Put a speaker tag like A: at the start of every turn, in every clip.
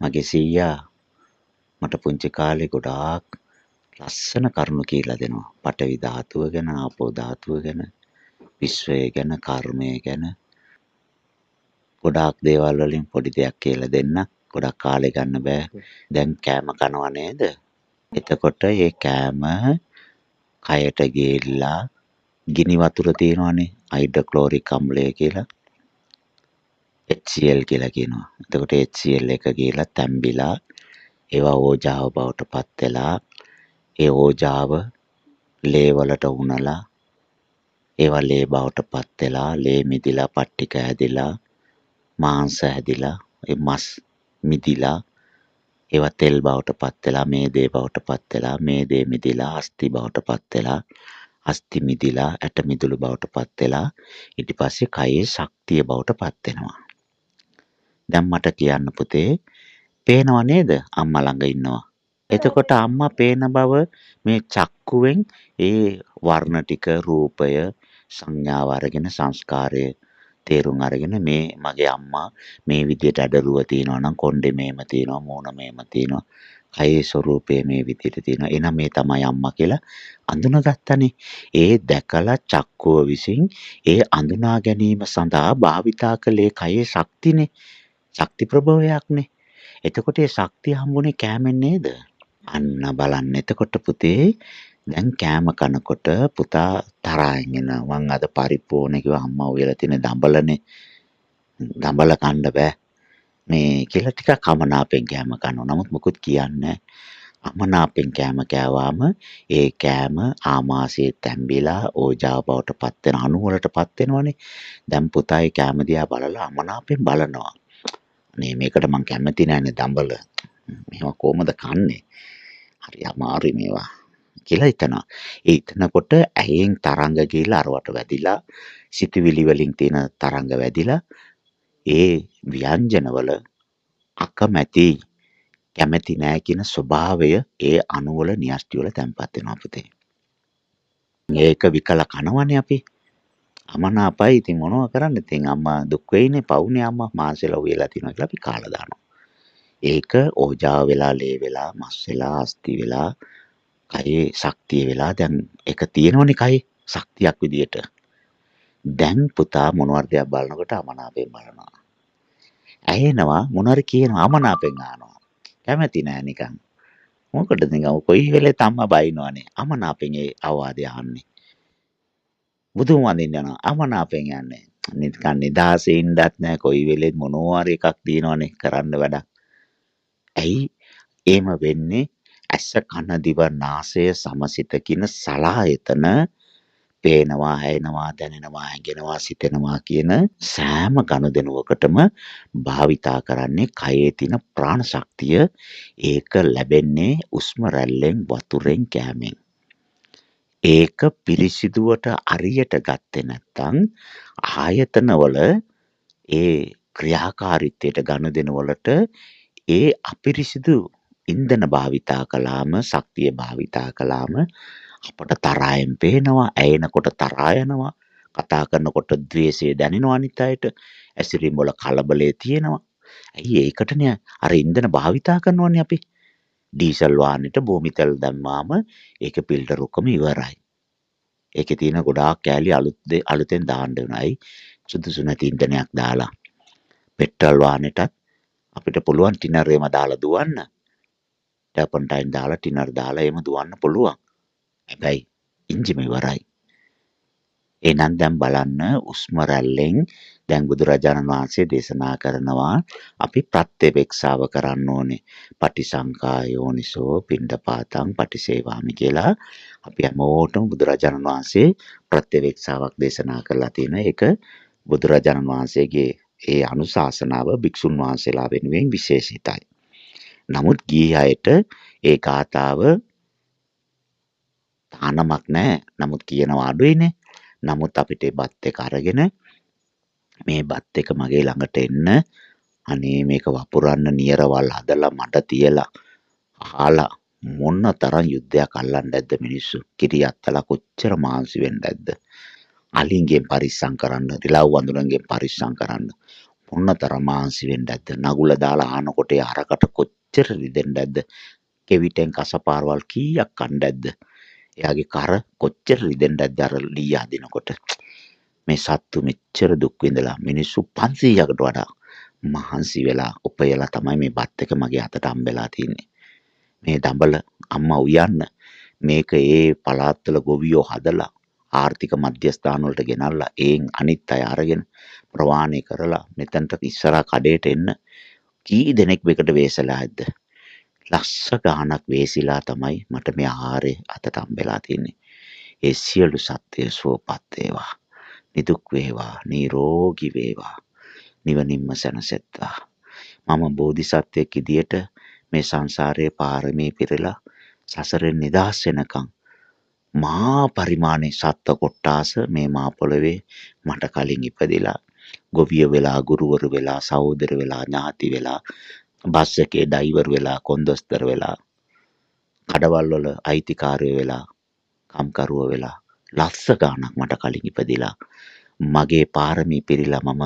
A: මගේ සීයා මට පුංචි කාලේ ගොඩාක් ලස්සන කරුණු කියලා දෙනවා. පඨවි ධාතුව ගැන, ආපෝ ධාතුව ගැන, විශ්වය ගැන, කර්මය ගැන ගොඩාක් දේවල් වලින් පොඩි දෙයක් කියලා දෙන්න. ගොඩක් කාලේ ගන්න බෑ. දැන් කෑම කනවා නේද? එතකොට ඒ කෑම කයට ගිහිල්ලා ගිනි වතුර තියෙනවනේ හයිඩ්‍රොක්ලෝරික් අම්ලය කියලා HCl කියලා කියනවා. එතකොට HCl එක ගිහිල්ලා තැම්බිලා ඒවා ඕජාව බවට පත් වෙලා ඒ ඕජාව ලේ වලට උනලා ඒවා ලේ බවට පත් වෙලා ලේ මිදිලා පට්ටික හැදිලා මාංශ හැදිලා ඒ මස් මිදිලා ඒවා තෙල් බවට පත් වෙලා මේදේ බවට පත් වෙලා මේදේ මිදිලා අස්ථි බවට පත් වෙලා අස්ථි මිදිලා ඇට මිදුළු බවට පත් වෙලා ඊට පස්සේ කයේ ශක්තිය බවට පත් වෙනවා. දැන් මට කියන්න පුතේ පේනව නේද අම්මා ළඟ ඉන්නවා. එතකොට අම්මා පේන බව මේ චක්කුවෙන් ඒ වර්ණ ටික රූපය සංඥාව අරගෙන සංස්කාරය තේරුම් අරගෙන මේ මගේ අම්මා මේ විදියට ඇඩරුව තියෙනවා නම් කොණ්ඩේ මේම තියෙනවා මූණ මේම තියෙනවා කයේ ස්වરૂපය මේ විදියට තියෙනවා එහෙනම් මේ තමයි අම්මා කියලා අඳුනගත්තනේ. ඒ දැකලා චක්කුව විසින් ඒ අඳුනා ගැනීම සඳහා භාවිතා කළේ කයේ ශක්තිනේ. ශක්ති ප්‍රභවයක්නේ. එතකොට ඒ ශක්තිය හම්බුනේ කෑමෙන් නේද? අන්න බලන්න. එතකොට පුතේ දැන් කෑම කනකොට පුතා තරහින් එනවා. මං අද පරිප්පු ඕනේ කිව්වා අම්මා උයලා තියෙන දඹලනේ. දඹල කන්න බෑ. මේ කියලා ටිකක් කමනාපෙන් කෑම කනවා. නමුත් මොකුත් කියන්නේ අමනාපෙන් කෑම කෑවාම ඒ කෑම ආමාශයේ තැම්බිලා ඕජාව බවට පත් වෙන අණු වලට පත් වෙනවනේ. දැන් පුතා ඒ කෑම දිහා බලලා අමනාපෙන් බලනවා. අනේ මේකට මං කැමති නෑනේ දඹල. මේවා කොහමද කන්නේ? හරි අමාරුයි මේවා කියලා හිතනවා. ඒ හිතනකොට ඇහෙන් තරංග ගිහලා අරවට වැදිලා සිතුවිලි වලින් තියෙන තරංග වැදිලා ඒ ව්‍යංජනවල අකමැති කැමැති නෑ කියන ස්වභාවය ඒ අණු වල න්‍යෂ්ටි වල තැම්පත් වෙනවා පුතේ. ඒක විකල කනවනේ අපි. අමනාපයි ඉතින් මොනව කරන්න ඉතින් අම්මා දුක් වෙයිනේ පවුනේ අම්මා මාසෙලා උයලා තියනවා කියලා අපි කාලා දානවා. ඒක ඕජාව වෙලා ලේ වෙලා මස් වෙලා අස්ථි වෙලා කයේ ශක්තිය වෙලා දැන් ඒක තියෙනවනේ කයේ ශක්තියක් විදියට. දැන් පුතා මොනවාරි දෙයක් බලනකොට අමනාපයෙන් බලනවා. ඇහෙනවා මොනවාරි කියනවා අමනාපයෙන් අහනවා. කැමති නෑ නිකන්. මොකටද නිකන් කොයි වෙලේ අම්මා බයිනවනේ. අමනාපයෙන් ඒ අවවාදය අහන්නේ. බුදුන් වඳින්න යනවා අමනාපයෙන් යන්නේ. නිකන් නිදාසේ ඉන්නත් නෑ කොයි වෙලෙත් මොනවාරි එකක් දිනවනේ කරන්න වැඩක්. ඇයි එහෙම වෙන්නේ? ඇස කන දිව නාසය සමසිත කියන සලායතන පේනවා ඇහෙනවා දැනෙනවා හැඟෙනවා සිතෙනවා කියන සෑම ගනුදෙනුවකටම භාවිතා කරන්නේ කයේ තියෙන ප්‍රාණ ශක්තිය. ඒක ලැබෙන්නේ උස්ම රැල්ලෙන් වතුරෙන් කෑමෙන්. ඒක පිරිසිදුවට අරියට ගත්තේ නැත්නම් ආයතනවල ඒ ක්‍රියාකාරීත්වයට ගනුදෙනුවලට ඒ අපිරිසිදු ඉන්ධන භාවිතා කළාම ශක්තිය භාවිතා කළාම අපට තරහෙන් පේනවා ඇයෙනකොට තරහා යනවා කතා කරනකොට ද්වේෂය දැනෙනවා අනිත් අයට ඇසිරීම වල කලබලය තියෙනවා. ඇයි ඒකටනේ අර ඉන්ධන භාවිතා කරනවනේ අපි. ඩීසල් වාහනෙට භූමි තෙල් දැම්මාම ඒක ෆිල්ටර් ඔක්කොම ඉවරයි. ඒකේ තියෙන ගොඩාක් කෑලි අලුතෙන් දාන්න වෙනයි සුදුසු නැති ඉන්ධනයක් දාලා. පෙට්‍රල් වාහනෙටත් අපිට පුළුවන් ටිනර් එහෙම දාලා දුවන්න. ටර්පන්ටයින් දාලා ටිනර් දාලා එහෙම දුවන්න පුළුවන්. හැබැයි එන්ජිම ඉවරයි. එහෙනම් දැන් බලන්න උස්ම රැල්ලෙන් දැන් බුදුරජාණන් වහන්සේ දේශනා කරනවා අපි ප්‍රත්‍යවේක්ෂාව කරන්න ඕනේ. පටිසංකා යෝනිසෝ පිණ්ඩපාතං පටිසේවාමි කියලා අපි හැමෝටම බුදුරජාණන් වහන්සේ ප්‍රත්‍යවේක්ෂාවක් දේශනා කරලා තියෙනවා. ඒක බුදුරජාණන් වහන්සේගේ ඒ අනුශාසනාව භික්ෂුන් වහන්සේලා වෙනුවෙන් විශේෂිතයි. නමුත් ගිහි අයට ඒ ගාථාව තානමක් නැහැ. නමුත් කියනවා අඩුයිනේ. නමුත් අපිට ඒ බත් එක අරගෙන මේ බත් එක මගේ ළඟට එන්න අනේ මේක වපුරන්න නියරවල් හදලා මට තියලා අහලා මොන තරම් යුද්ධයක් අල්ලන්න ඇද්ද මිනිස්සු. කිරි අත්තලා කොච්චර මාංශ වෙන්න ඇද්ද. අලින්ගෙන් පරිස්සම් කරන්න, රිලව් වඳුරන්ගෙන් පරිස්සම් කරන්න. මොනතරම් මහන්සි වෙන්න ඇද්ද? නගුල දාලා ආනකොට ඒ හරකට කොච්චර රිදෙන්න ඇද්ද? කෙවිතෙන් කසපාරවල් කීයක් කන්න ඇද්ද? එයාගේ කර කොච්චර රිදෙන්න ඇද්ද අර ලී අදිනකොට? මේ සත්තු මෙච්චර දුක් විඳලා මිනිස්සු 500කට වඩා මහන්සි වෙලා උපයලා තමයි මේ බත් එක මගේ අතට හම්බෙලා තින්නේ. මේ දඹල අම්මා උයන්න මේක ඒ පළාත්වල ගොවියෝ හදලා ආර්ථික මධ්‍යස්ථාන වලට ගෙනල්ලා ඒන් අනිත් අය අරගෙන ප්‍රවාහනය කරලා මෙතනට ඉස්සරහා කඩේට එන්න කී දෙනෙක් මේකට වේසලා ඇද්ද? ලක්ෂ ගාණක් වේසිලා තමයි මට මේ ආහාරය අතට හම්බෙලා තින්නේ. ඒ සියලු සත්ත්වය සුවපත් වේවා. නිදුක් වේවා, නිරෝගී වේවා, නිවනින්ම සැනසෙත්වා. මම බෝධිසත්වෙක් විදියට මේ සංසාරයේ පාරමී පිරලා සසරෙන් නිදහස් වෙනකම් මහා පරිමාණයේ සත්ත්ව කොට්ටාස මේ මහ පොළවේ මට කලින් ඉපදිලා ගොවිය වෙලා, ගුරුවරු වෙලා, සහෝදර වෙලා, ඥාති වෙලා, බස් එකේ ඩ්‍රයිවර් වෙලා, කොන්දොස්තර වෙලා, කඩවල් වල අයිතිකාරයෝ වෙලා, කම්කරුවෝ වෙලා ලක්ෂ ගාණක් මට කලින් ඉපදිලා මගේ පාරමී පිරීලා මම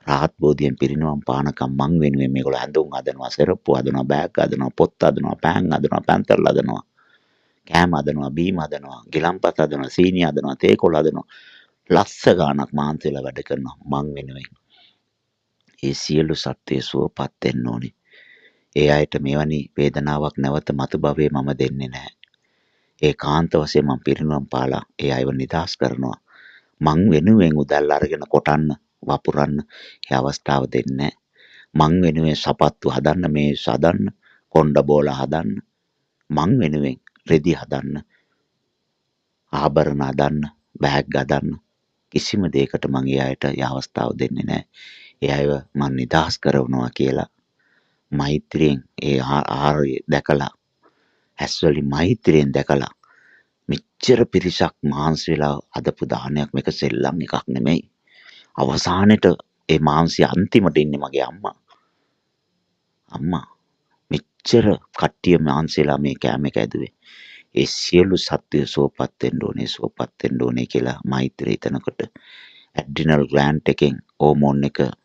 A: රාහත් බෝධියෙන් පිරිනිවන් පානකම් මං වෙනුවෙන් මේගොල්ලෝ ඇඳුම් හදනවා, සෙරප්පු හදනවා, බෑග් හදනවා, පොත් හදනවා, පෑන් හදනවා, පැන්තර්ල හදනවා, කෑම හදනවා, බීම හදනවා, ගිලම්පත් හදනවා, සීනි හදනවා, තේකොළ හදනවා. ලක්ෂ ගාණක් මහන්සි වෙලා වැඩ කරනවා මං වෙනුවෙන්. ඒ සියලු සත්ත්වය සුවපත් වෙන්න ඕනේ. ඒ අයට මෙවැනි වේදනාවක් නැවත මතු භවයේ මම දෙන්නේ නැහැ. ඒකාන්ත වශයෙන් මම පිරිනිවන් පාලා ඒ අයව නිදහස් කරනවා. මං වෙනුවෙන් උදැල්ල අරගෙන කොටන්න, වපුරන්න ඒ අවස්ථාව දෙන්නේ මං වෙනුවෙන් සපත්තු හදන්න, මේස් හදන්න, කොණ්ඩ බෝල හදන්න, මං වෙනුවෙන් රෙදි හදන්න, ආභරණ හදන්න, බෑග් හදන්න කිසිම දෙයකට මං ඒ අයට ඒ අවස්ථාව දෙන්නේ නැහැ. ඒ අයව මං නිදහස් කරනවා කියලා මෛත්‍රියෙන් ඒ ආහාරය දැකලා, ඇස්වලින් මෛත්‍රියෙන් දැකලා මෙච්චර පිරිසක් මහන්සි වෙලා අදපු දානයක් මේක සෙල්ලම් එකක් නෙමෙයි. අවසානෙට ඒ මහන්සිය අන්තිමට ඉන්නේ මගේ අම්මා. අම්මා මෙච්චර කට්ටිය මහන්සිලා මේ කෑම එක ඇදුවේ. ඒ සියලු සත්ත්වය සුවපත් වෙන්න ඕනේ කියලා මෛත්‍රිය හිතනකොට ඇඩ්‍රිනල් ග්ලෑන්ඩ් එකෙන්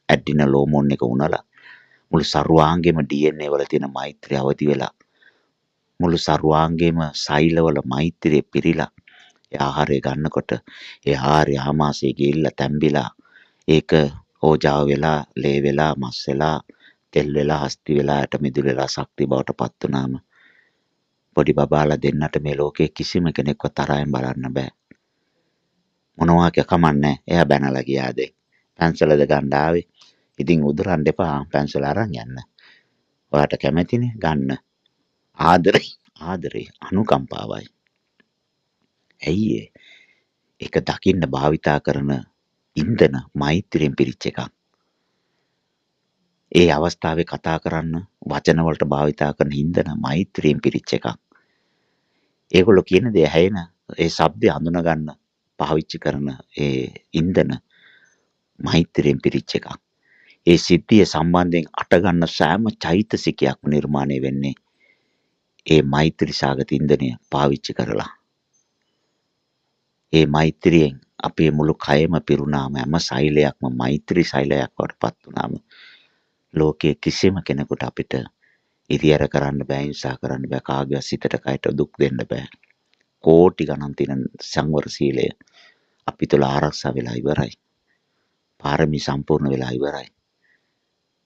A: ඇඩ්‍රිනල් හෝමෝන් එක උනලා මුළු සර්වාංගෙම DNA වල තියෙන මෛත්‍රිය අවදි වෙලා මුළු සර්වාංගෙම සෛලවල මෛත්‍රිය පිරීලා ඒ ආහාරය ගන්නකොට ඒ ආහාරය ආමාශයේ ගිහිල්ලා තැම්බිලා ඒක ඕජාව වෙලා, ලේ වෙලා, මස් වෙලා, තෙල් වෙලා, අස්ථි වෙලා, ඇට මිදුළු වෙලා ශක්ති බවට පත් වුණාම පොඩි බබාලා දෙන්නට මේ ලෝකේ කිසිම කෙනෙක්ව තරහෙන් බලන්න බෑ. මොනවා කමන්නේ. එයා බැනලා ගියා දැන්. පැන්සලද ගන්න ආවේ. ඉතින් උදුරන්න එපා පැන්සල අරන් යන්න. ඔයාට කැමතිනේ ගන්න. ආදරේ අනුකම්පාවයි. ඇයි ඒක දකින්න භාවිතා කරන ඉන්ධන මෛත්‍රියෙන් පිරිච්ච එකක්. ඒ අවස්ථාවේ කතා කරන්න වචන වලට භාවිතා කරන ඉන්ධන මෛත්‍රියෙන් පිරිච්ච එකක්. ඒගොල්ලෝ කියන දේ ඇහෙන ඒ ශබ්දය හඳුන ගන්න පාවිච්චි කරන ඒ ඉන්ධන මෛත්‍රියෙන් පිරිච්ච එකක්. ඒ සිද්ධිය සම්බන්ධයෙන් අට ගන්න සෑම චෛතසිකයක් නිර්මාණය වෙන්නේ ඒ මෛත්‍රී සාගත ඉන්ධනය පාවිච්චි කරලා. ඒ මෛත්‍රියෙන් අපේ මුළු කයම පිරුණාම හැම සෛලයක්ම මෛත්‍රී සෛලයක් වඩපත් වුණාම ලෝකයේ කිසිම කෙනෙකුට අපිට ඉරියර කරන්න බෑ, හිංසා කරන්න බෑ, කාගේවත් සිතට කයට දුක් දෙන්න බෑ. කෝටි ගණන් තියෙන සංවර සීලය අපි තුල ආරක්ෂා වෙලා ඉවරයි. පාරමී සම්පූර්ණ වෙලා ඉවරයි.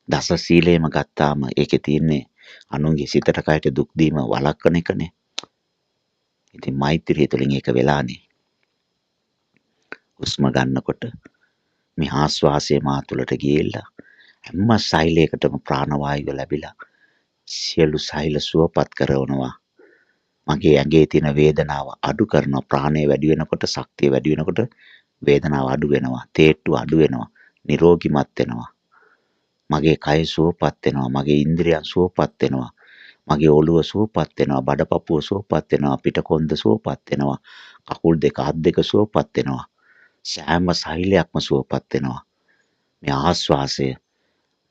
A: දස සීලයම ගත්තාම ඒකේ තියෙන්නේ අනුන්ගේ සිතට කයට දුක් දීම වළක්වන එකනේ. ඉතින් මෛත්‍රිය තුළින් ඒක වෙලානේ. හුස්ම ගන්නකොට මේ ආශ්වාසය මා තුළට ගිහිල්ලා හැම සෛලයකටම ප්‍රාණවායුව ලැබිලා සියලු සෛල සුවපත් කරනවා. මගේ ඇඟේ තියෙන වේදනාව අඩු කරනවා. ප්‍රාණය වැඩි වෙනකොට, ශක්තිය වැඩි වෙනකොට වේදනාව අඩු වෙනවා, තේට්ටුව අඩු වෙනවා, නිරෝගිමත් වෙනවා. මගේ කය සුවපත් වෙනවා, මගේ ඉන්ද්‍රියන් සුවපත් වෙනවා, මගේ ඔළුව සුවපත් වෙනවා, බඩපපුව සුවපත් වෙනවා, පිටකොන්ද සුවපත් වෙනවා, කකුල් දෙක අත් දෙක සුවපත් වෙනවා. සෑම සෛලයක්ම සුවපත් වෙනවා. මේ ආශ්වාසය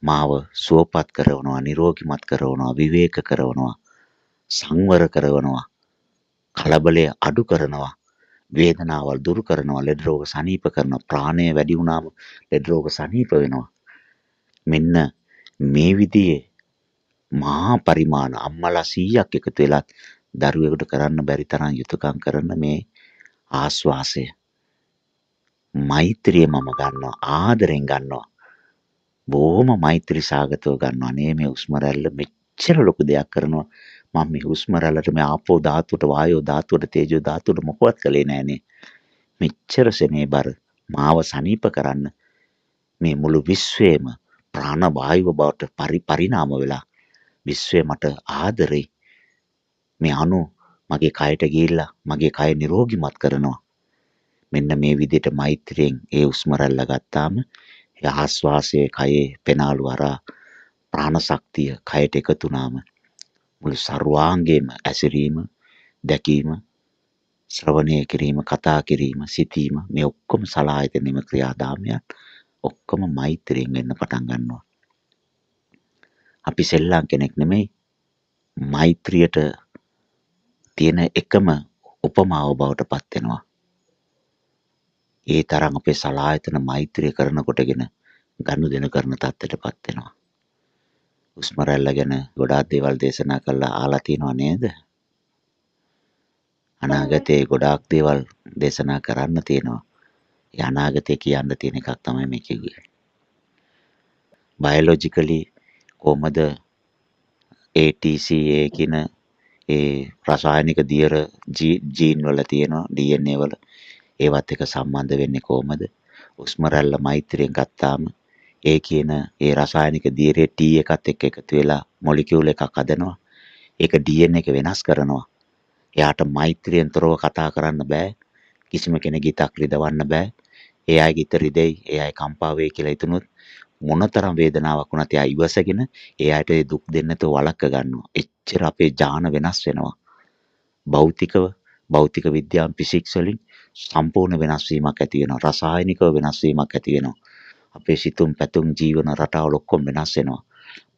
A: මාව සුවපත් කරනවා, නිරෝගිමත් කරනවා, විවේක කරනවා, සංවර කරනවා, කලබලය අඩු කරනවා, වේදනාවල් දුරු කරනවා, ලෙඩ රෝග සනීප කරනවා. ප්‍රාණය වැඩි වුණාම ලෙඩ රෝග සනීප වෙනවා. මෙන්න මේ විදිහේ මහා පරිමාණ අම්මලා 100ක් එකතු වෙලත් දරුවෙකුට කරන්න බැරි තරම් යුතුයකම් කරන මේ ආස්වාසය මෛත්‍රිය මම ගන්නවා ආදරෙන් ගන්නවා බොහොම මෛත්‍රී සාගතව ගන්නවා නේ මේ හුස්ම රැල්ල මෙච්චර ලොකු දෙයක් කරනවා මම මේ හුස්ම රැල්ලට මේ ආපෝ ධාතුවට වායෝ ධාතුවට තේජෝ ධාතුවට මොකවත් කළේ නෑනේ මෙච්චර සෙනෙහබර මාව සනීප කරන්න මේ මුළු විශ්වයේම ප්‍රාණ වායුව බවට පරිණාම වෙලා විශ්වය මට ආදරේ මේ අණු මගේ කයට ගිහිල්ලා මගේ කය නිරෝගිමත් කරනවා මෙන්න මේ විදිහට මෛත්‍රියෙන් ඒ හුස්ම රැල්ල ගත්තාම ඒ ආස්වාසයේ කයේ පෙනාලු හරහා ප්‍රාණ ශක්තිය කයට එකතු වුණාම මුළු සර්වාංගයේම ඇසිරීම දැකීම ශ්‍රවණය කිරීම කතා කිරීම සිතීම මේ ඔක්කොම සලආයතනෙම ක්‍රියාදාමයන් ඔක්කොම මෛත්‍රියෙන් වෙන්න පටන් ගන්නවා අපි සෙල්ලම් කෙනෙක් නෙමෙයි මෛත්‍රියට තියෙන එකම උපමාව බවට පත් වෙනවා ඒ තරම් අපේ සලායතන මෛත්‍රිය කරනකොටගෙන ගනුදෙනු කරන තත්ත්වයටපත් වෙනවා. හුස්ම රැල්ල ගැන ගොඩාක් දේවල් දේශනා කළා අහලා තියෙනව නේද? අනාගතේ ගොඩාක් දේවල් දේශනා කරන්න තියෙනවා. ඒ අනාගතේ කියන්න තියෙන එකක් තමයි මේ කිව්වේ. බයොලොජිකලි කොහමද ATCA කියන ඒ රසායනික දියර ජීන් වල තියෙනවා DNA වල ඒවත් එක සම්බන්ධ වෙන්නේ කොහමද? හුස්ම රැල්ල මෛත්‍රියෙන් ගත්තාම ඒ කියන ඒ රසායනික දියරේ T එකත් එක්ක එකතු වෙලා මොලිකියුල් එකක් හදනවා. ඒක DNA එක වෙනස් කරනවා. එයාට මෛත්‍රියෙන් තොරව කතා කරන්න බෑ. කිසිම කෙනෙකුගේ හිතක් රිදවන්න බෑ. ඒ අයගේ හිත රිදෙයි, ඒ අය කම්පා වෙයි කියලා හිතුනොත් මොනතරම් වේදනාවක් වුණත් එයා ඉවසගෙන ඒ අයට දුක් දෙන්න නැතුව වළක්ව ගන්නවා. එච්චර අපේ ඥාන වෙනස් වෙනවා. භෞතික විද්‍යාව ෆිසික්ස් වලින් සම්පූර්ණ වෙනස් වීමක් ඇති වෙනවා. රසායනිකව වෙනස් වීමක් ඇති වෙනවා. අපේ සිතුම් පැතුම් ජීවන රටාවල ඔක්කොම වෙනස් වෙනවා.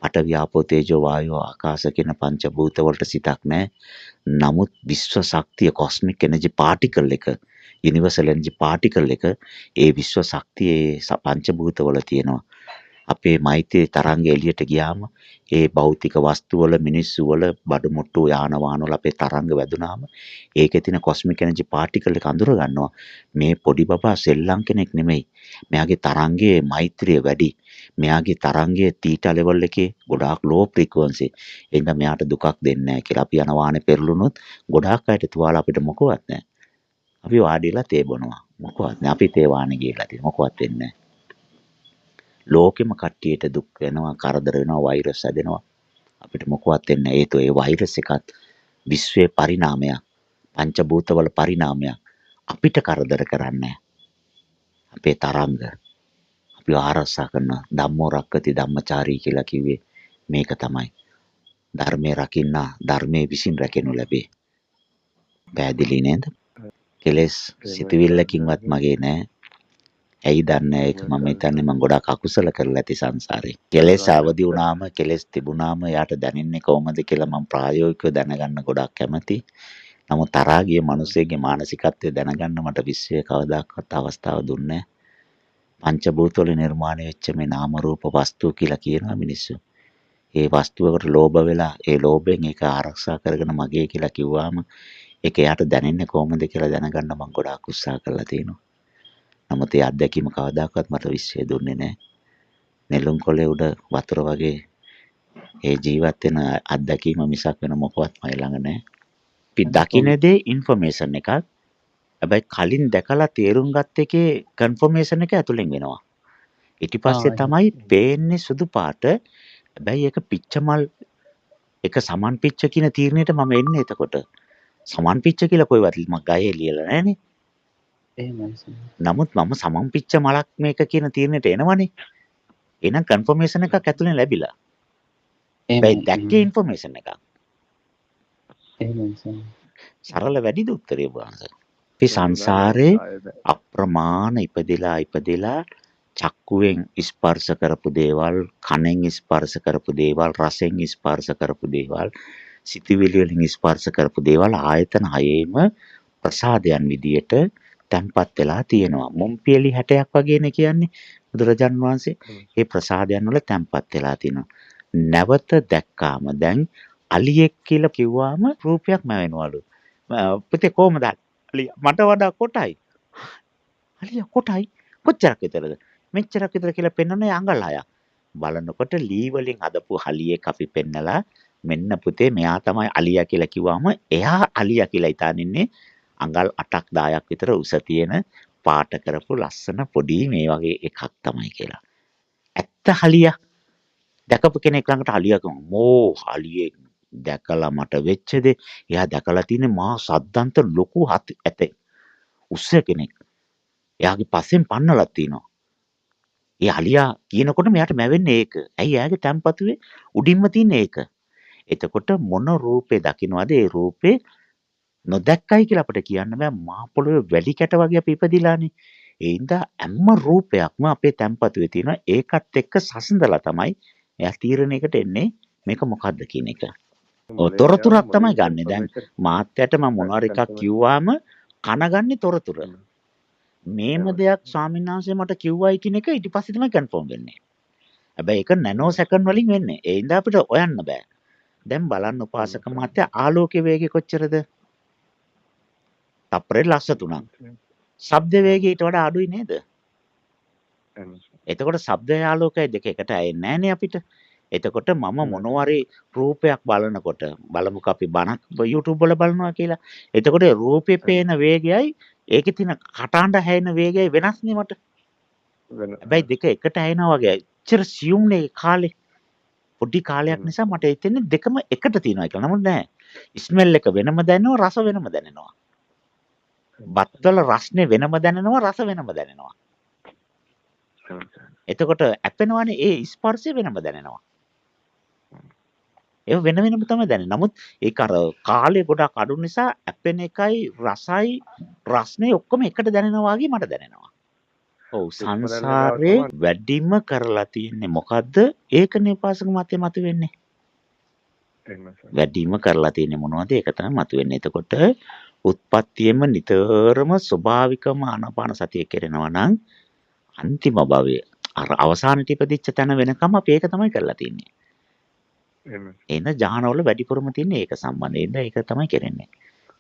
A: පඨවි ආපෝ තේජෝ වායෝ ආකාශ කියන පංච භූත වලට සිතක් නැහැ. නමුත් විශ්ව ශක්තිය කොස්මික් එනර්ජි පාටිකල් එක යුනිවර්සල් එනර්ජි පාටිකල් එක ඒ විශ්ව ශක්තියේ පංච භූත වල තියෙනවා. අපේ මෛත්‍රී තරංග එළියට ගියාම ඒ භෞතික වස්තු වල මිනිස්සු වල බඩු මුට්ටු යාන වාහන වල අපේ තරංග වැදුනාම ඒකේ තියෙන කොස්මික් එනර්ජි පාටිකල් එක අඳුර ගන්නවා මේ පොඩි බබා සෙල්ලම් කෙනෙක් නෙමෙයි මෙයාගේ තරංගයේ මෛත්‍රිය වැඩි මෙයාගේ තරංගයේ තීටා ලෙවල් එකේ ගොඩාක් ලෝ ෆ්‍රීකවන්සි එහෙනම් මෙයාට දුකක් දෙන්නේ නැහැ කියලා අපි යන වාහනේ පෙරළුනොත් ගොඩාක් අයට තුවාල අපිට මොකවත් නැහැ අපි වාඩිලා තේ බොනවා මොකවත් නැහැ අපි තේ වාහනේ ගිහලා තියෙන මොකවත් වෙන්නේ නැහැ ලෝකෙම කට්ටියට දුක් වෙනවා කරදර වෙනවා වෛරස් හැදෙනවා අපිට මොකවත් වෙන්නේ නැහැ ඒ වෛරස් එකත් විශ්වයේ පරිණාමයක් පංචභූතවල පරිණාමයක් අපිට කරදර කරන්නේ අපේ තරංග අපි ආරක්ෂා කරන ධම්මෝ රක්කති ධම්මචාරී කියලා කිව්වේ මේක තමයි ධර්මයේ රකින්න ධර්මයේ විසින් රැකෙනු ලැබේ පැහැදිලි නේද කෙලස් සිතවිල්ලකින්වත් මගේ නෑ ඇයි දන්නේ ඒක මම හිතන්නේ මම ගොඩාක් අකුසල කරලා ඇති සංසාරේ. කෙලෙස් අවදි වුණාම කෙලෙස් තිබුණාම යාට දැනෙන්නේ කොහොමද කියලා මම ප්‍රායෝගිකව දැනගන්න ගොඩාක් කැමතියි. නමුත් තරහා ගිය මිනිස්සෙගේ මානසිකත්වය දැනගන්න මට විශ්වයේ කවදාකවත් අවස්ථාව දුන්නේ නැහැ. පංචභූතවල නිර්මාණය වෙච්ච මේ නාම රූප වස්තු කියලා කියනවා මිනිස්සු. ඒ වස්තුවකට ලෝභ වෙලා ඒ ලෝභයෙන් ඒක ආරක්ෂා කරගෙන මගේ කියලා කිව්වාම ඒක යාට දැනෙන්නේ කොහොමද කියලා දැනගන්න මම ගොඩාක් උත්සාහ කරලා තියෙනවා. නමුත් ඒ අත්දැකීම කවදාකවත් මට විශ්වය දුන්නේ නැහැ. නෙළුම් කොළේ උඩ වතුර වගේ ඒ ජීවත් වෙන අත්දැකීම මිසක් වෙන මොකවත් මයි ළඟ නැහැ. අපි දකින දේ ඉන්ෆර්මේෂන් එකක්. හැබැයි කලින් දැකලා තේරුම් ගත්ත එකේ කන්ෆර්මේෂන් එක ඇතුලෙන් වෙනවා. ඊට පස්සේ තමයි පේන්නේ සුදු පාට. හැබැයි ඒක පිච්චමල් එක සමන් පිච්ච කියන තීරණයට මම එන්නේ එතකොට. සමන් පිච්ච කියලා කොයිවත් මම ගහේ ලියලා නැහනේ. නමුත් මම සමන් පිච්ච මලක් මේක කියන තීරණයට එනවනේ. එහෙනම් කන්ෆර්මේෂන් එකක් ඇතුලෙන් ලැබිලා. හැබැයි දැක්කේ ඉන්ෆර්මේෂන් එකක්. සරල වැඩිද උත්තරේ වහන්ස. අපි සංසාරේ අප්‍රමාණ ඉපදිලා චක්කුවෙන් ස්පර්ශ කරපු දේවල්, කනෙන් ස්පර්ශ කරපු දේවල්, රසෙන් ස්පර්ශ කරපු දේවල්, සිතවිලි වලින් ස්පර්ශ කරපු දේවල් ආයතන හයේම ප්‍රසාදයන් විදියට තැම්පත් වෙලා තියෙනවා. මොම්පියලි 60ක් වගේනේ කියන්නේ. බුදුරජාණන් වහන්සේ මේ ප්‍රසාදයන් වල තැන්පත් වෙලා තිනවා. නැවත දැක්කාම දැන් අලියෙක් කියලා කිව්වාම රූපයක් මැවෙනවලු. පුතේ කොහමද? අලියා මට වඩා කොටයි. අලියා කොටයි කොච්චරක් විතරද? මෙච්චරක් විතර කියලා පෙන්වන්නේ අඟල් 6ක්. බලනකොට ලී වලින් හදපු හලියෙක් අපි පෙන්නලා මෙන්න පුතේ මෙයා තමයි අලියා කියලා කිව්වම එයා අලියා කියලා හිතාන ඉන්නේ අඟල් 8ක් 10ක් විතර උස තියෙන පාට කරපු ලස්සන පොඩි මේ වගේ එකක් තමයි කියලා. ඇත්ත හලියා දැකපු කෙනෙක් ළඟට හලියා මෝ හලියෙක් දැකලා මට වෙච්ච දේ එයා දැකලා තියෙන්නේ මහා සද්දන්ත ලොකු ඇතේ උස්ස කෙනෙක්. එයාගේ පස්සෙන් පන්නලා තිනවා. ඒ අලියා කියනකොට මෙයාට මැවෙන්නේ ඒක. ඇයි එයාගේ තැම්පතුවේ උඩින්ම තියෙන ඒක. එතකොට මොන රූපේ දකින්නවද ඒ රූපේ නොදැක්කයි කියලා අපිට කියන්න බෑ. මහ පොළොවේ වැලි කැට වගේ අපි ඉපදිලානේ. ඒ හින්දා හැම රූපයක්ම අපේ තැම්පතුවේ තියෙනවා. ඒකත් එක්ක සසඳලා තමයි එයා තීරණයකට එන්නේ මේක මොකද්ද කියන එක. තොරතුරක් තමයි ගන්නෙ. දැන් මාත්‍යට මම මොනවාර එකක් කිව්වාම කනගන්නේ තොරතුර. මේම දෙයක් ස්වාමීන් වහන්සේ මට කිව්වයි කියන එක ඊට පස්සේ තමයි කන්ෆර්ම් වෙන්නේ. හැබැයි ඒක නැනෝ සෙකන්ඩ් වලින් වෙන්නේ. ඒ හින්දා අපිට හොයන්න බෑ. දැන් බලන්න උපාසක මාත්‍යා ආලෝකයේ වේගය කොච්චරද? තප්පරේ ලක්ෂ 3ක්. ශබ්ද වේගය ඊට වඩා අඩුයි නේද? එතකොට ශබ්දය ආලෝකය දෙක එකට ඇෙන්නේ නැහනේ අපිට. එතකොට මම මොනවාරි රූපයක් බලනකොට බලමුකෝ අපි බණක් YouTube වල බලනවා කියලා. එතකොට රූපේ පේන වේගයයි ඒකේ තියෙන කටහඬ හැෙන වේගයයි වෙනස් නේ මට. හැබැයි දෙක එකට ඇෙනවා වගේ. එච්චර සියුම් නේ කාලේ. පොඩි කාලයක් නිසා මට හිතෙන්නේ දෙකම එකට තියෙනවා කියලා. නමුත් නෑ. ස්මෙල් එක වෙනම දැනෙනවා රස වෙනම දැනෙනවා. බත්වල රස්නේ වෙනම දැනෙනවා රස වෙනම දැනෙනවා. එතකොට ඇපෙනවනේ ඒ ස්පර්ශය වෙනම දැනෙනවා. ඒ වෙන වෙනම තමයි දැනෙන්නේ. නමුත් ඒක අර කාලය ගොඩක් අඩු නිසා ඇපෙන එකයි රසයි රස්නේ ඔක්කොම එකට දැනෙනවා වගේ මට දැනෙනවා. ඔව් සංසාරේ වැඩිම කරලා තියෙන්නේ මොකද්ද? ඒකනේ උපාසක මාත්‍ය මතුවෙන්නේ. වැඩිම කරලා තියෙන්නේ මොනවද? ඒක තමයි මතුවෙන්නේ. එතකොට උත්පත්තියෙම නිතරම ස්වභාවිකම ආනාපාන සතිය කරනවා නම් අන්තිම භවයේ අර අවසානට ඉපදිච්ච තැන වෙනකම් අපි ඒක තමයි කරලා තින්නේ. එන ජානවල වැඩිපුරම තින්නේ ඒක සම්බන්ධයෙන්. ඒක තමයි කරන්නේ.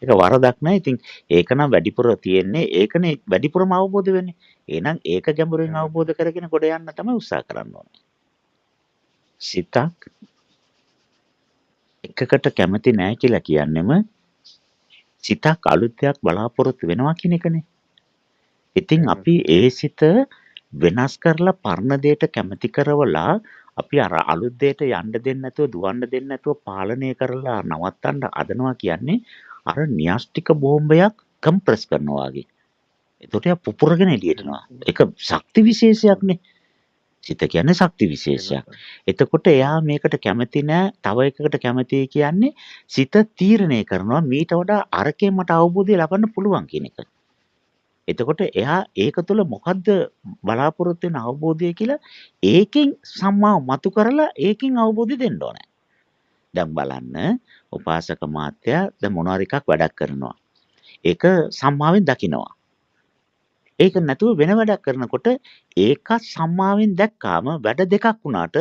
A: ඒක වරදක් නෑ. ඉතින් ඒක නම් වැඩිපුර තියෙන්නේ. ඒකනේ වැඩිපුරම අවබෝධ වෙන්නේ. එහෙනම් ඒක ගැඹුරින් අවබෝධ කරගෙන ගොඩ යන්න තමයි උත්සාහ කරන්න ඕනේ. සිතක් එකකට කැමති නෑ කියලා කියන්නෙම සිතක් අලුත් දෙයක් බලාපොරොත්තු වෙනවා කියන එකනේ. ඉතින් අපි ඒ සිත වෙනස් කරලා පරණ දෙයට කැමති කරවලා අපි අර අලුත් දෙයට යන්න දෙන්නේ නැතුව දුවන්න දෙන්නේ නැතුව පාලනය කරලා නවත්තන්න හදනවා කියන්නේ අර න්‍යෂ්ටික බෝම්බයක් කම්ප්‍රෙස් කරනවා වගේ. ඒකට යා පුපුරගෙන එළියට එනවා. ඒක ශක්ති විශේෂයක්නේ. සිත කියන්නේ ශක්ති විශේෂයක්. එතකොට එයා මේකට කැමති නෑ, තව එකකට කැමතියි කියන්නේ සිත තීරණය කරනවා මීට වඩා අරකේ මට අවබෝධය ලබන්න පුළුවන් කියන එක. එතකොට එයා ඒක තුළ මොකද්ද බලාපොරොත්තු වෙන අවබෝධය කියලා ඒකෙන් සම්මාව මතු කරලා ඒකෙන් අවබෝධය දෙන්න ඕනේ. දැන් බලන්න උපාසක මාත්‍යා දැන් මොනවාරි එකක් වැඩක් කරනවා. ඒක සම්මාවෙන් දකිනවා. ඒක නැතුව වෙන වැඩක් කරනකොට ඒක සම්මාවෙන් දැක්කාම වැඩ දෙකක් වුණාට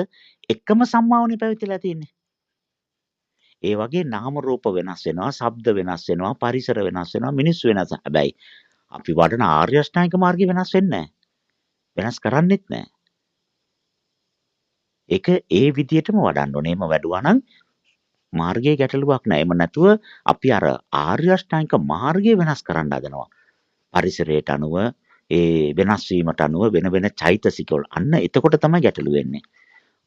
A: එකම සම්මාවනේ පැවතිලා තියෙන්නේ. ඒ වගේ නාම රූප වෙනස් වෙනවා, ශබ්ද වෙනස් වෙනවා, පරිසර වෙනස් වෙනවා, මිනිස්සු වෙනස්. හැබැයි අපි වඩන ආර්ය අෂ්ටාංගික මාර්ගය වෙනස් වෙන්නේ නැහැ. වෙනස් කරන්නෙත් නැහැ. ඒක ඒ විදිහටම වඩන්න ඕනේ. එහෙම වැඩුවා නම් මාර්ගයේ ගැටලුවක් නැහැ. එහෙම නැතුව අපි අර ආර්ය අෂ්ටාංගික මාර්ගය වෙනස් කරන්න හදනවා. පරිසරයට අනුව ඒ වෙනස් වීමට අනුව වෙන වෙන චෛතසික වල. අන්න එතකොට තමයි ගැටලුව වෙන්නේ.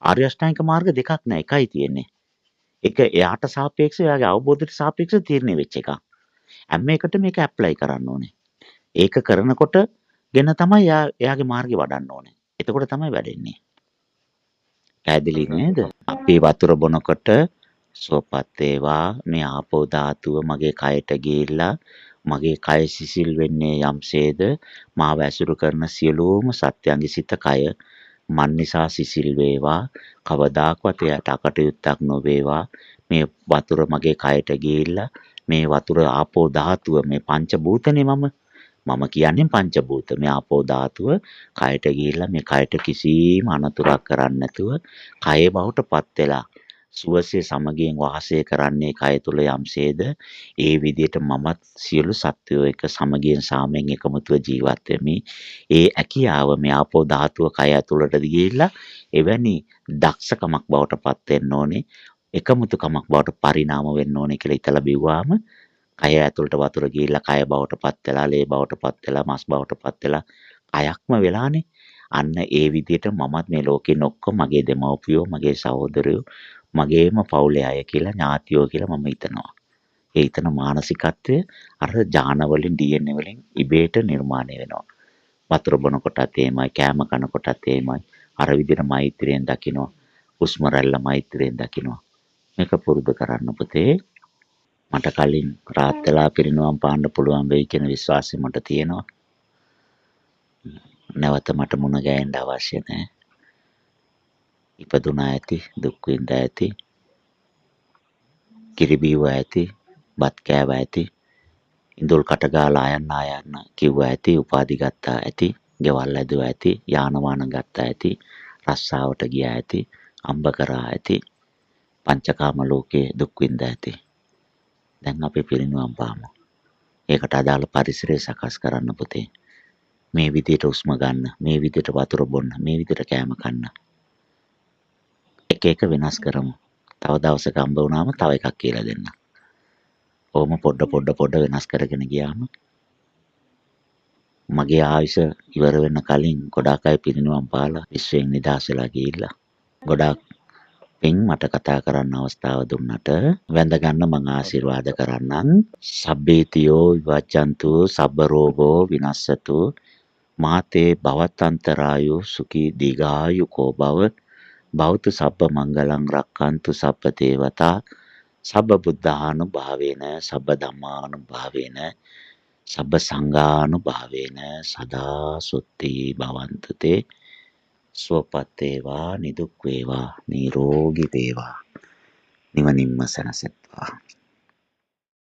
A: ආර්ය අෂ්ටාංගික මාර්ග දෙකක් නැහැ. එකයි තියෙන්නේ. ඒක එයාට සාපේක්ෂව එයාගේ අවබෝධයට සාපේක්ෂව තීරණය වෙච්ච එකක්. හැම එකටම මේක ඇප්ලයි කරන්න ඕනේ. ඒක කරනකොට ගෙන තමයි එයාගේ මාර්ගය වඩන්න ඕනේ. එතකොට තමයි වැඩෙන්නේ. පැහැදිලි නේද? අපි වතුර බොනකොට සුවපත් වේවා මේ ආපෝ ධාතුව මගේ කයට ගිහිල්ලා මගේ කය සිසිල් වෙන්නේ යම්සේද මාව ඇසුරු කරන සියලුම සත්‍යයන්ගේ සිත කය මන් නිසා සිසිල් වේවා කවදාකවත් එයට අකටයුත්තක් නොවේවා මේ වතුර මගේ කයට ගිහිල්ලා මේ වතුර ආපෝ ධාතුව මේ පංච භූතනේ මම මම කියන්නේ පංචභූත. මේ ආපෝ ධාතුව කයට ගිහිල්ලා මේ කයට කිසිම අනතුරක් කරන්නේ නැතුව කයේ බවට පත් වෙලා සුවසේ සමගියෙන් වාසය කරන්නේ කය තුල යම්සේද ඒ විදිහට මමත් සියලු සත්වයෝ එක්ක සමගියෙන් සාමයෙන් එකමුතුව ජීවත් වෙමි. ඒ හැකියාව මේ ආපෝ ධාතුව කය ඇතුළට ගිහිල්ලා එවැනි දක්ෂකමක් බවට පත් වෙන්න ඕනේ. එකමුතුකමක් බවට පරිණාම වෙන්න ඕනේ කියලා හිතලා බිව්වාම කය ඇතුළට වතුර ගිහිල්ලා කය බවට පත් වෙලා, ලේ බවට පත් වෙලා, මස් බවට පත් වෙලා කයක්ම වෙලානේ. අන්න ඒ විදිහට මමත් මේ ලෝකේ ඉන්න ඔක්කොම මගේ දෙමව්පියෝ, මගේ සහෝදරයෝ, මගේම පවුලේ අය කියලා ඥාතියෝ කියලා මම හිතනවා. ඒ හිතන මානසිකත්වය අර ජාන වලින් DNA වලින් ඉබේට නිර්මාණය වෙනවා. වතුර බොනකොටත් එහෙමයි, කෑම කනකොටත් එහෙමයි. අර විදිහට මෛත්‍රියෙන් දකිනවා. හුස්ම රැල්ල මෛත්‍රියෙන් දකිනවා. මේක පුරුදු කරන්න පුතේ. මට කලින් රාත් වෙලා පිරිනිවන් පාන්න පුළුවන් වෙයි කියන විශ්වාසය මට තියෙනවා. නැවත මට මුණ ගැහෙන්න අවශ්‍ය නැහැ. ඉපදුනා ඇති, දුක් විඳ ඇති, කිරි බීවා ඇති, බත් කෑවා ඇති, ඉඳුල් කට ගාලා ආයන්න කිව්වා ඇති, උපාධි ගත්තා ඇති, ගෙවල් ඇදුවා ඇති, යාන වාහන ගත්තා ඇති, රස්සාවට ගියා ඇති, අම්බ කරා ඇති, පංචකාම ලෝකයේ දුක් විඳ ඇති. දැන් අපි පිරිනිවන් පාමු. ඒකට අදාළ පරිසරය සකස් කරන්න පුතේ. මේ විදිහට හුස්ම ගන්න, මේ විදිහට වතුර බොන්න, මේ විදිහට කෑම කන්න. එක එක වෙනස් කරමු. තව දවසක හම්බ වුණාම තව එකක් කියලා දෙන්න. ඕම පොඩ වෙනස් කරගෙන ගියාම මගේ ආයුෂ ඉවර වෙන්න කලින් ගොඩාක් අය පිරිනිවන් පාලා විශ්වයෙන් නිදහස් වෙලා ගිහිල්ලා. ගොඩාක් පින් මට කතා කරන්න අවස්ථාව දුන්නට වැඳ ගන්න මං ආශිර්වාද කරන්නම්. සබ්බේතියෝ විවච්ඡන්තු සබ්බ රෝගෝ විනස්සතු මාතේ භවත්තන්තරායෝ සුඛී දීඝායුකෝ භව භවතු සබ්බ මංගලං රක්칸තු සබ්බ දේවතා සබ්බ බුද්ධානුභාවේන සබ්බ ධම්මානුභාවේන සබ්බ සංඝානුභාවේන සදා සොත්ති භවන්තු තේ සුවපත් වේවා නිදුක් වේවා නිරෝගී වේවා නිවනින්ම සැනසෙත්වා